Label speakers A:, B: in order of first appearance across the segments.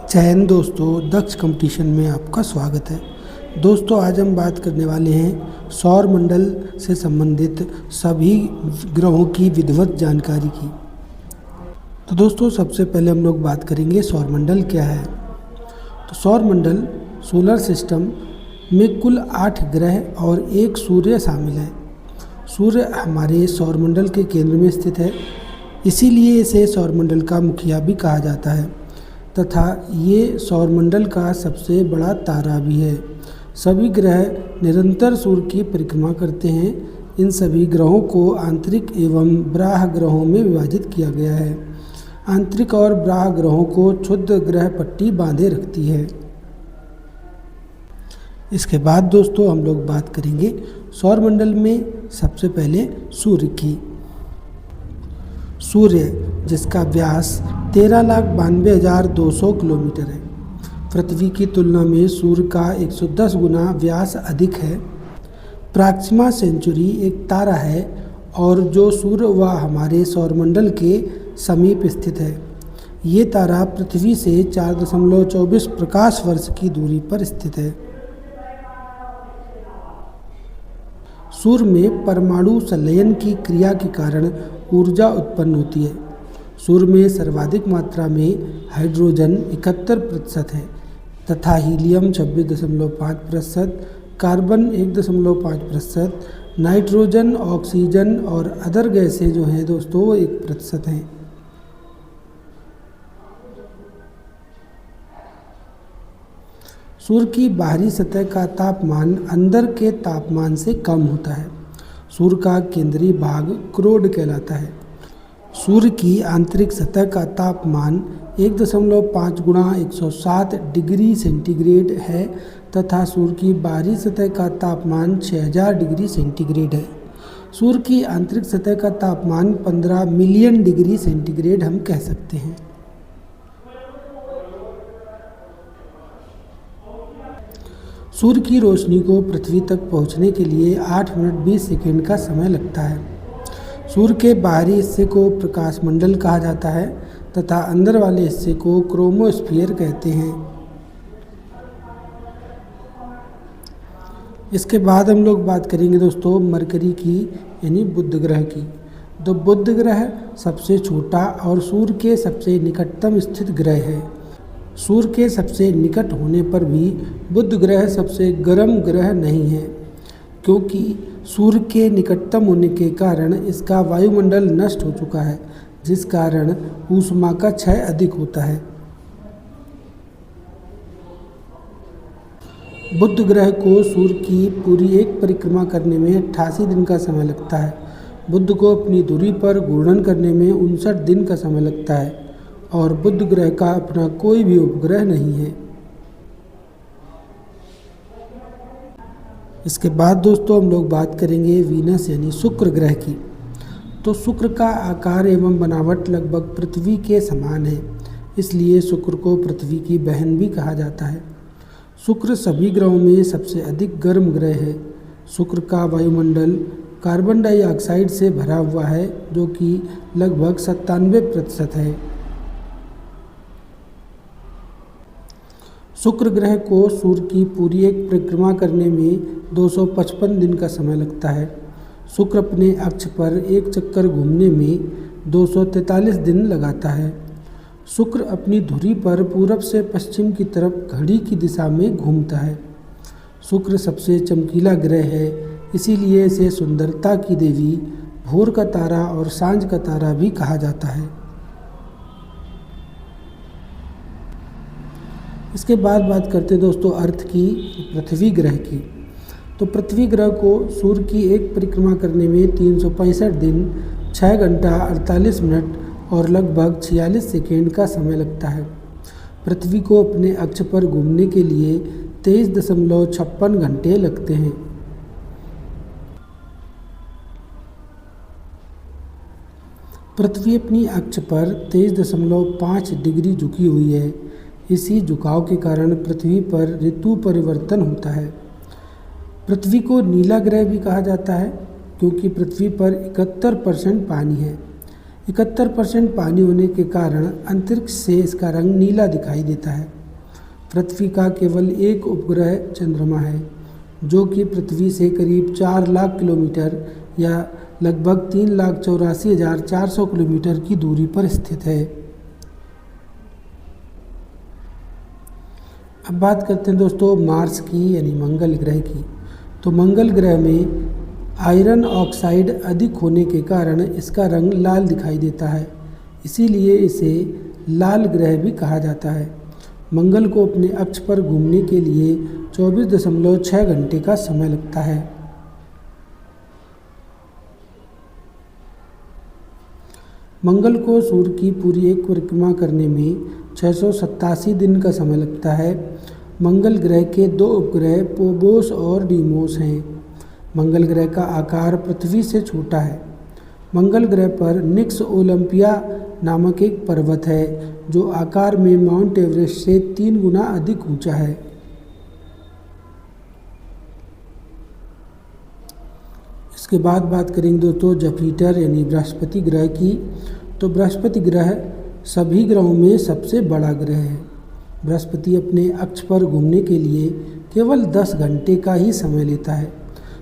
A: जय हिंद दोस्तों, दक्ष कंपटीशन में आपका स्वागत है। दोस्तों, आज हम बात करने वाले हैं सौर मंडल से संबंधित सभी ग्रहों की विधिवत जानकारी की। तो दोस्तों, सबसे पहले हम लोग बात करेंगे सौर मंडल क्या है। तो सौर मंडल सोलर सिस्टम में कुल 8 ग्रह और एक सूर्य शामिल है। सूर्य हमारे सौर मंडल के केंद्र में स्थित है, इसीलिए इसे सौर मंडल का मुखिया भी कहा जाता है तथा ये सौरमंडल का सबसे बड़ा तारा भी है। सभी ग्रह निरंतर सूर्य की परिक्रमा करते हैं। इन सभी ग्रहों को आंतरिक एवं बाह्य ग्रहों में विभाजित किया गया है। आंतरिक और बाह्य ग्रहों को क्षुद्र ग्रह पट्टी बांधे रखती है। इसके बाद दोस्तों हम लोग बात करेंगे सौरमंडल में सबसे पहले सूर्य की। सूर्य जिसका व्यास 13,92,200 किलोमीटर है। पृथ्वी की तुलना में सूर्य का 110 गुना व्यास अधिक है। प्रॉक्सिमा सेंचुरी एक तारा है और जो सूर्य व हमारे सौरमंडल के समीप स्थित है। ये तारा पृथ्वी से 4.24 प्रकाश वर्ष की दूरी पर स्थित है। सूर्य में परमाणु संलयन की क्रिया के कारण ऊर्जा उत्पन्न होती है। सूर्य में सर्वाधिक मात्रा में हाइड्रोजन 71% है तथा हीलियम 26.5%, कार्बन 1.5%, नाइट्रोजन, ऑक्सीजन और अदर गैसें जो हैं दोस्तों वो 1% हैं। सूर्य की बाहरी सतह का तापमान अंदर के तापमान से कम होता है। सूर्य का केंद्रीय भाग क्रोड कहलाता है। सूर्य की आंतरिक सतह का तापमान 1.5 गुणा 107 डिग्री सेंटीग्रेड है तथा सूर्य की बाहरी सतह का तापमान 6000 डिग्री सेंटीग्रेड है। सूर्य की आंतरिक सतह का तापमान 15 मिलियन डिग्री सेंटीग्रेड हम कह सकते हैं। सूर्य की रोशनी को पृथ्वी तक पहुंचने के लिए 8 मिनट 20 सेकंड का समय लगता है। सूर्य के बाहरी हिस्से को प्रकाश मंडल कहा जाता है तथा अंदर वाले हिस्से को क्रोमोस्फीयर कहते हैं। इसके बाद हम लोग बात करेंगे दोस्तों मरकरी की यानी बुध ग्रह की। तो बुध ग्रह सबसे छोटा और सूर्य के सबसे निकटतम स्थित ग्रह है। सूर्य के सबसे निकट होने पर भी बुध ग्रह सबसे गर्म ग्रह नहीं है, क्योंकि सूर्य के निकटतम होने के कारण इसका वायुमंडल नष्ट हो चुका है, जिस कारण ऊष्मा का क्षय अधिक होता है। बुध ग्रह को सूर्य की पूरी एक परिक्रमा करने में 88 दिन का समय लगता है। बुध को अपनी दूरी पर घूर्णन करने में 59 दिन का समय लगता है और बुध ग्रह का अपना कोई भी उपग्रह नहीं है। इसके बाद दोस्तों हम लोग बात करेंगे वीनस यानी शुक्र ग्रह की। तो शुक्र का आकार एवं बनावट लगभग पृथ्वी के समान है, इसलिए शुक्र को पृथ्वी की बहन भी कहा जाता है। शुक्र सभी ग्रहों में सबसे अधिक गर्म ग्रह है। शुक्र का वायुमंडल कार्बन डाइऑक्साइड से भरा हुआ है, जो कि लगभग 97% है। शुक्र ग्रह को सूर्य की पूरी एक परिक्रमा करने में 255 दिन का समय लगता है। शुक्र अपने अक्ष पर एक चक्कर घूमने में 243 दिन लगाता है। शुक्र अपनी धुरी पर पूरब से पश्चिम की तरफ घड़ी की दिशा में घूमता है। शुक्र सबसे चमकीला ग्रह है, इसीलिए इसे सुंदरता की देवी, भोर का तारा और सांझ का तारा भी कहा जाता है। इसके बाद बात करते हैं दोस्तों अर्थ की, पृथ्वी ग्रह की। तो पृथ्वी ग्रह को सूर्य की एक परिक्रमा करने में 365 दिन, 6 घंटा 48 मिनट और लगभग 46 सेकेंड का समय लगता है। पृथ्वी को अपने अक्ष पर घूमने के लिए 23.56 घंटे लगते हैं। पृथ्वी अपनी अक्ष पर 23.5 डिग्री झुकी हुई है। इसी झुकाव के कारण पृथ्वी पर ऋतु परिवर्तन होता है। पृथ्वी को नीला ग्रह भी कहा जाता है, क्योंकि पृथ्वी पर 71% पानी है। 71% पानी होने के कारण अंतरिक्ष से इसका रंग नीला दिखाई देता है। पृथ्वी का केवल एक उपग्रह चंद्रमा है, जो कि पृथ्वी से करीब 4 लाख किलोमीटर या लगभग 3,84,400 किलोमीटर की दूरी पर स्थित है। अब बात करते हैं दोस्तों मार्स की यानी मंगल ग्रह की। तो मंगल ग्रह में आयरन ऑक्साइड अधिक होने के कारण इसका रंग लाल दिखाई देता है, इसीलिए इसे लाल ग्रह भी कहा जाता है। मंगल को अपने अक्ष पर घूमने के लिए 24.6 घंटे का समय लगता है। मंगल को सूर्य की पूरी एक परिक्रमा करने में 687 दिन का समय लगता है। मंगल ग्रह के 2 उपग्रह फोबोस और डीमोस हैं। मंगल ग्रह का आकार पृथ्वी से छोटा है। मंगल ग्रह पर निक्स ओलंपिया नामक एक पर्वत है, जो आकार में माउंट एवरेस्ट से 3 गुना अधिक ऊंचा है। इसके बाद बात करेंगे दोस्तों जुपिटर यानी बृहस्पति ग्रह की। तो बृहस्पति ग्रह सभी ग्रहों में सबसे बड़ा ग्रह है। बृहस्पति अपने अक्ष पर घूमने के लिए केवल 10 घंटे का ही समय लेता है।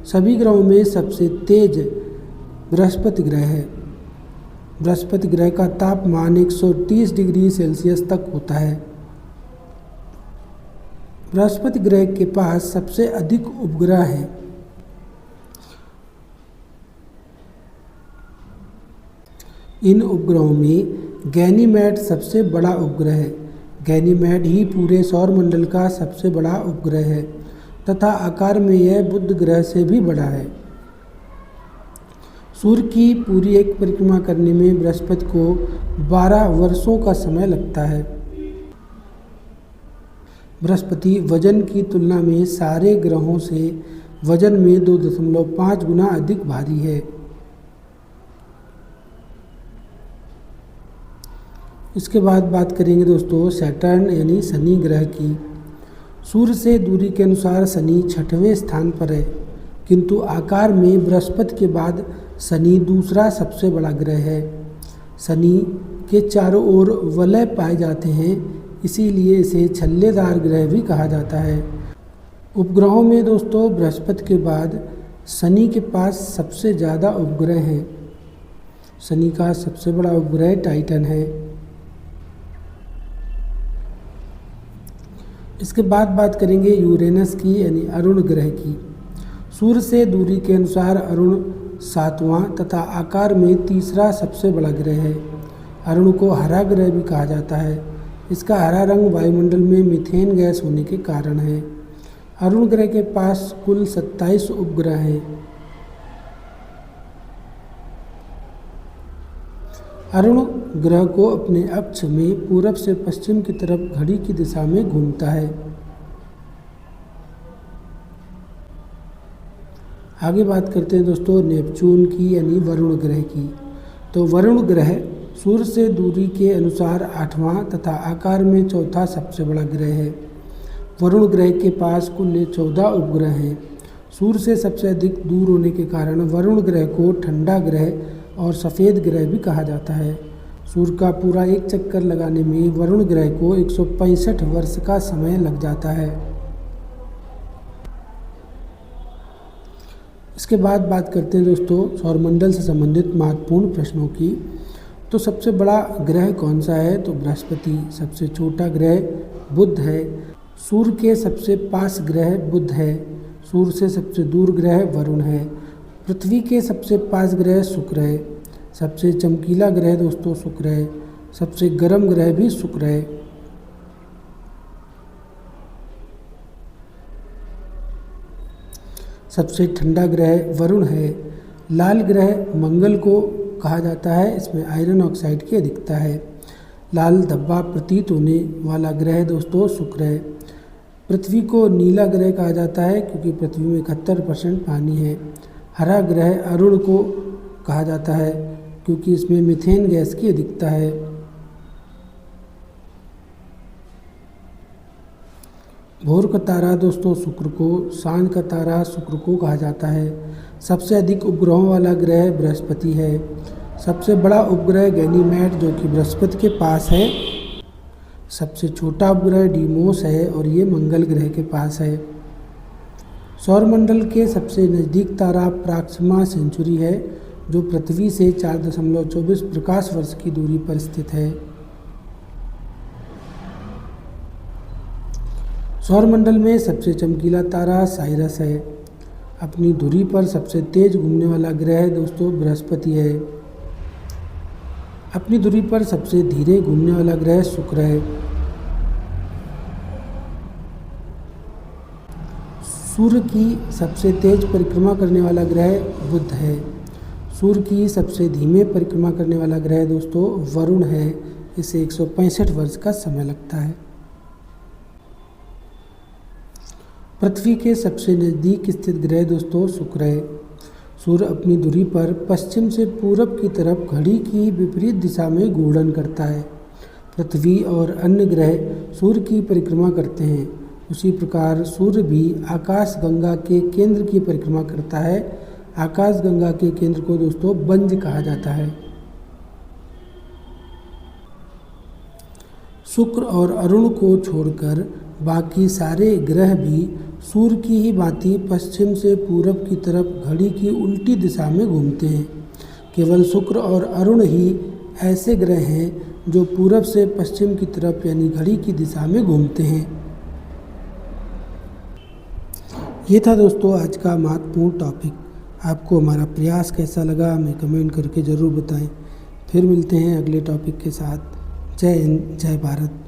A: सभी ग्रहों में सबसे तेज बृहस्पति ग्रह है। बृहस्पति ग्रह का तापमान 130 डिग्री सेल्सियस तक होता है। बृहस्पति ग्रह के पास सबसे अधिक उपग्रह हैं। इन उपग्रहों में गैनीमेड सबसे बड़ा उपग्रह है। गैनीमेड ही पूरे सौर मंडल का सबसे बड़ा उपग्रह है तथा आकार में यह बुध ग्रह से भी बड़ा है। सूर्य की पूरी एक परिक्रमा करने में बृहस्पति को 12 वर्षों का समय लगता है। बृहस्पति वजन की तुलना में सारे ग्रहों से वजन में 2.5 गुना अधिक भारी है। इसके बाद बात करेंगे दोस्तों सैटर्न यानी शनि ग्रह की। सूर्य से दूरी के अनुसार शनि 6वें स्थान पर है, किंतु आकार में बृहस्पति के बाद शनि दूसरा सबसे बड़ा ग्रह है। शनि के चारों ओर वलय पाए जाते हैं, इसीलिए इसे छल्लेदार ग्रह भी कहा जाता है। उपग्रहों में दोस्तों बृहस्पति के बाद शनि के पास सबसे ज़्यादा उपग्रह हैं। शनि का सबसे बड़ा उपग्रह टाइटन है। इसके बाद बात करेंगे यूरेनस की यानी अरुण ग्रह की। सूर्य से दूरी के अनुसार अरुण 7वां तथा आकार में तीसरा सबसे बड़ा ग्रह है। अरुण को हरा ग्रह भी कहा जाता है। इसका हरा रंग वायुमंडल में मीथेन गैस होने के कारण है। अरुण ग्रह के पास कुल 27 उपग्रह हैं। अरुण ग्रह को अपने अक्ष में पूरब से पश्चिम की तरफ घड़ी की दिशा में घूमता है। आगे बात करते हैं दोस्तों नेपच्यून की यानी वरुण ग्रह की। तो वरुण ग्रह सूर्य से दूरी के अनुसार 8वां तथा आकार में चौथा सबसे बड़ा ग्रह है। वरुण ग्रह के पास कुल 14 उपग्रह हैं। सूर्य से सबसे अधिक दूर होने के कारण वरुण ग्रह को ठंडा ग्रह और सफ़ेद ग्रह भी कहा जाता है। सूर्य का पूरा एक चक्कर लगाने में वरुण ग्रह को 165 वर्ष का समय लग जाता है। इसके बाद बात करते हैं दोस्तों सौरमंडल से संबंधित महत्वपूर्ण प्रश्नों की। तो सबसे बड़ा ग्रह कौन सा है? तो बृहस्पति। सबसे छोटा ग्रह बुध है। सूर्य के सबसे पास ग्रह बुध है। सूर्य से सबसे दूर ग्रह वरुण है। पृथ्वी के सबसे पास ग्रह शुक्र है। सबसे चमकीला ग्रह दोस्तों शुक्र है। सबसे गर्म ग्रह भी शुक्र है। सबसे ठंडा ग्रह वरुण है। लाल ग्रह मंगल को कहा जाता है। इसमें आयरन ऑक्साइड की अधिकता है। लाल धब्बा प्रतीत होने वाला ग्रह दोस्तों शुक्र है। पृथ्वी को नीला ग्रह कहा जाता है क्योंकि पृथ्वी में 71% पानी है। हरा ग्रह अरुण को कहा जाता है क्योंकि इसमें मीथेन गैस की अधिकता है। भोर का तारा दोस्तों शुक्र को, सांझ का तारा शुक्र को कहा जाता है। सबसे अधिक उपग्रहों वाला ग्रह बृहस्पति है। सबसे बड़ा उपग्रह गैनीमेड जो कि बृहस्पति के पास है। सबसे छोटा उपग्रह डीमोस है और ये मंगल ग्रह के पास है। सौरमंडल के सबसे नज़दीक तारा प्रॉक्सिमा सेंचुरी है जो पृथ्वी से 4.24 प्रकाश वर्ष की दूरी पर स्थित है। सौरमंडल में सबसे चमकीला तारा साइरस है। अपनी धुरी पर सबसे तेज घूमने वाला ग्रह दोस्तों बृहस्पति है। अपनी धुरी पर सबसे धीरे घूमने वाला ग्रह शुक्र है। सूर्य की सबसे तेज परिक्रमा करने वाला ग्रह बुध है। सूर्य की सबसे धीमे परिक्रमा करने वाला ग्रह दोस्तों वरुण है। इसे 165 वर्ष का समय लगता है। पृथ्वी के सबसे नज़दीक स्थित ग्रह दोस्तों शुक्र है। सूर्य अपनी धुरी पर पश्चिम से पूरब की तरफ घड़ी की विपरीत दिशा में घूर्णन करता है। पृथ्वी और अन्य ग्रह सूर्य की परिक्रमा करते हैं। उसी प्रकार सूर्य भी आकाशगंगा के केंद्र की परिक्रमा करता है। आकाशगंगा के केंद्र को दोस्तों बंज कहा जाता है। शुक्र और अरुण को छोड़कर बाकी सारे ग्रह भी सूर्य की ही भांति पश्चिम से पूरब की तरफ घड़ी की उल्टी दिशा में घूमते हैं। केवल शुक्र और अरुण ही ऐसे ग्रह हैं जो पूरब से पश्चिम की तरफ यानी घड़ी की दिशा में घूमते हैं। ये था दोस्तों आज का महत्वपूर्ण टॉपिक। आपको हमारा प्रयास कैसा लगा हमें कमेंट करके ज़रूर बताएं। फिर मिलते हैं अगले टॉपिक के साथ। जय हिंद, जय भारत।